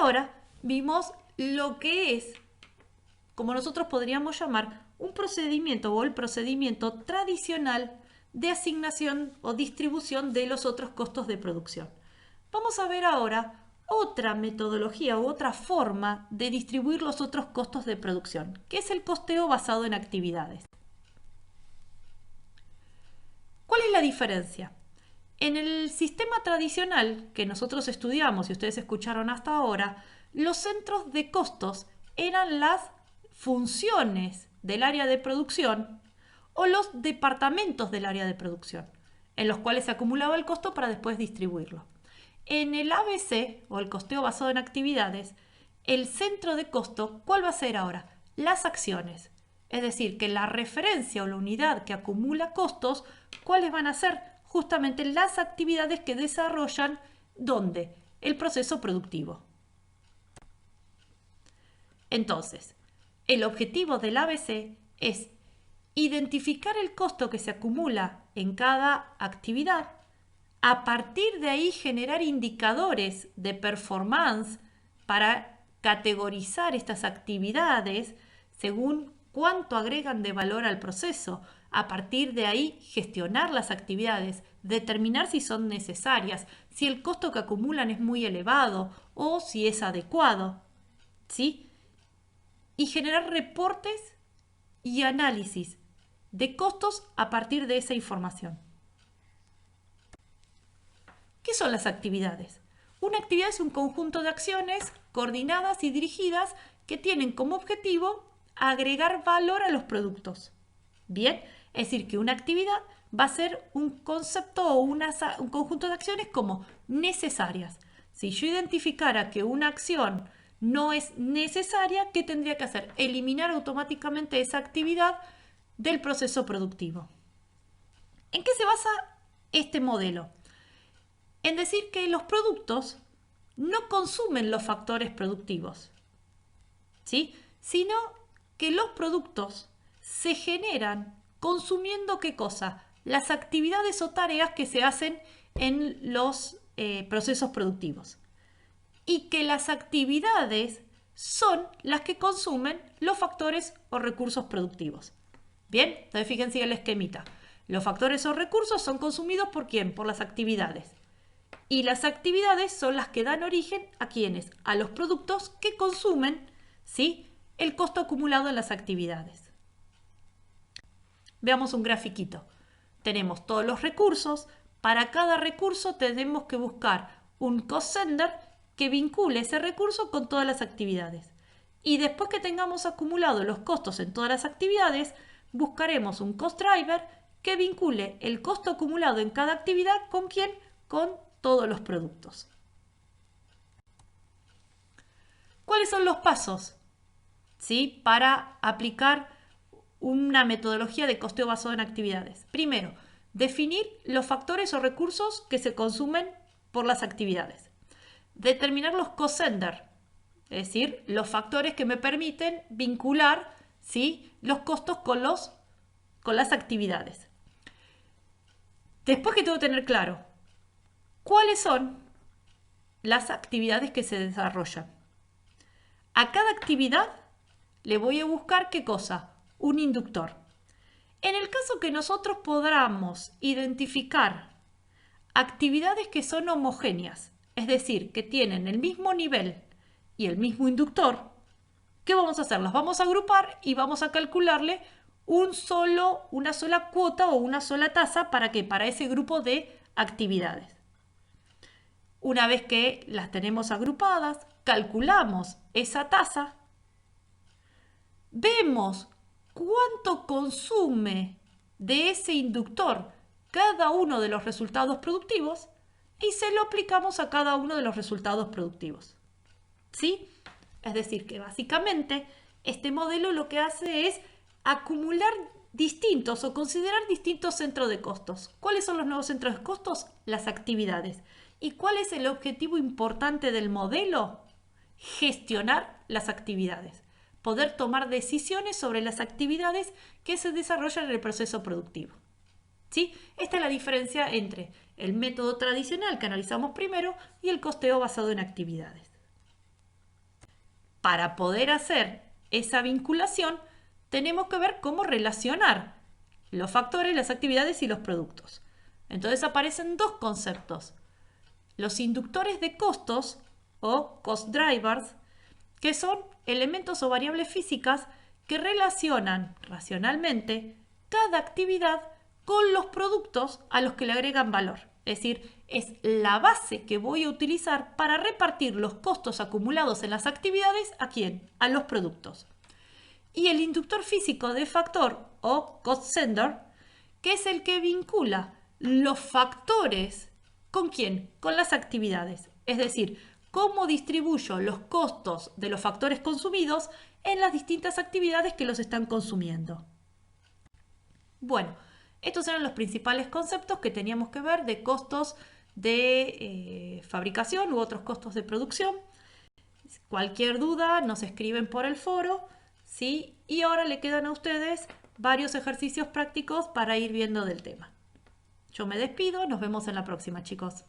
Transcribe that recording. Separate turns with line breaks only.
ahora vimos lo que es, como nosotros podríamos llamar, un procedimiento o el procedimiento tradicional de asignación o distribución de los otros costos de producción. Vamos a ver ahora otra metodología u otra forma de distribuir los otros costos de producción, que es el costeo basado en actividades. ¿Cuál es la diferencia? En el sistema tradicional que nosotros estudiamos y ustedes escucharon hasta ahora, los centros de costos eran las funciones del área de producción o los departamentos del área de producción, en los cuales se acumulaba el costo para después distribuirlo. En el ABC, o el costeo basado en actividades, el centro de costo, ¿cuál va a ser ahora? Las acciones. Es decir, que la referencia o la unidad que acumula costos, ¿cuáles van a ser? Justamente las actividades que desarrollan, ¿dónde? El proceso productivo. Entonces, el objetivo del ABC es identificar el costo que se acumula en cada actividad, a partir de ahí generar indicadores de performance para categorizar estas actividades según cuánto agregan de valor al proceso. A partir de ahí gestionar las actividades, determinar si son necesarias, si el costo que acumulan es muy elevado o si es adecuado, ¿sí? Y generar reportes y análisis de costos a partir de esa información. ¿Qué son las actividades? Una actividad es un conjunto de acciones coordinadas y dirigidas que tienen como objetivo agregar valor a los productos. Bien, es decir, que una actividad va a ser un concepto o un conjunto de acciones como necesarias. Si yo identificara que una acción no es necesaria, ¿qué tendría que hacer? Eliminar automáticamente esa actividad del proceso productivo. ¿En qué se basa este modelo? En decir que los productos no consumen los factores productivos, ¿sí? Sino que los productos se generan consumiendo ¿qué cosa? Las actividades o tareas que se hacen en los procesos productivos. Y que las actividades son las que consumen los factores o recursos productivos. Bien, entonces fíjense en el esquemita. Los factores o recursos son consumidos ¿por quién? Por las actividades. Y las actividades son las que dan origen a ¿quiénes? A los productos que consumen, ¿sí? El costo acumulado en las actividades. Veamos un grafiquito. Tenemos todos los recursos. Para cada recurso tenemos que buscar un cost center que vincule ese recurso con todas las actividades. Y después que tengamos acumulado los costos en todas las actividades, buscaremos un cost driver que vincule el costo acumulado en cada actividad ¿con quién? Con todos los productos. ¿Cuáles son los pasos? ¿Sí? Para aplicar una metodología de costeo basado en actividades. Primero, definir los factores o recursos que se consumen por las actividades. Determinar los cost centers, es decir, los factores que me permiten vincular, ¿sí? Los costos con las actividades. Después que tengo que tener claro cuáles son las actividades que se desarrollan. A cada actividad le voy a buscar ¿qué cosa? Un inductor. En el caso que nosotros podamos identificar actividades que son homogéneas, es decir, que tienen el mismo nivel y el mismo inductor, ¿qué vamos a hacer? Las vamos a agrupar y vamos a calcularle una sola cuota o una sola tasa para ese grupo de actividades. Una vez que las tenemos agrupadas, calculamos esa tasa, vemos cuánto consume de ese inductor cada uno de los resultados productivos y se lo aplicamos a cada uno de los resultados productivos. ¿Sí? Es decir, que básicamente este modelo lo que hace es acumular distintos o considerar distintos centros de costos. ¿Cuáles son los nuevos centros de costos? Las actividades. ¿Y cuál es el objetivo importante del modelo? Gestionar las actividades. Poder tomar decisiones sobre las actividades que se desarrollan en el proceso productivo. ¿Sí? Esta es la diferencia entre el método tradicional que analizamos primero y el costeo basado en actividades. para poder hacer esa vinculación, tenemos que ver cómo relacionar los factores, las actividades y los productos. Entonces aparecen dos conceptos. Los inductores de costos o cost drivers, que son elementos o variables físicas que relacionan racionalmente cada actividad con los productos a los que le agregan valor. Es decir, es la base que voy a utilizar para repartir los costos acumulados en las actividades ¿a quién? A los productos. Y el inductor físico de factor o cost center, que es el que vincula los factores ¿con quién? Con las actividades. Es decir, cómo distribuyo los costos de los factores consumidos en las distintas actividades que los están consumiendo. Bueno, estos eran los principales conceptos que teníamos que ver de costos de fabricación u otros costos de producción. Cualquier duda nos escriben por el foro, ¿sí? Y ahora le quedan a ustedes varios ejercicios prácticos para ir viendo del tema. Yo me despido, nos vemos en la próxima, chicos.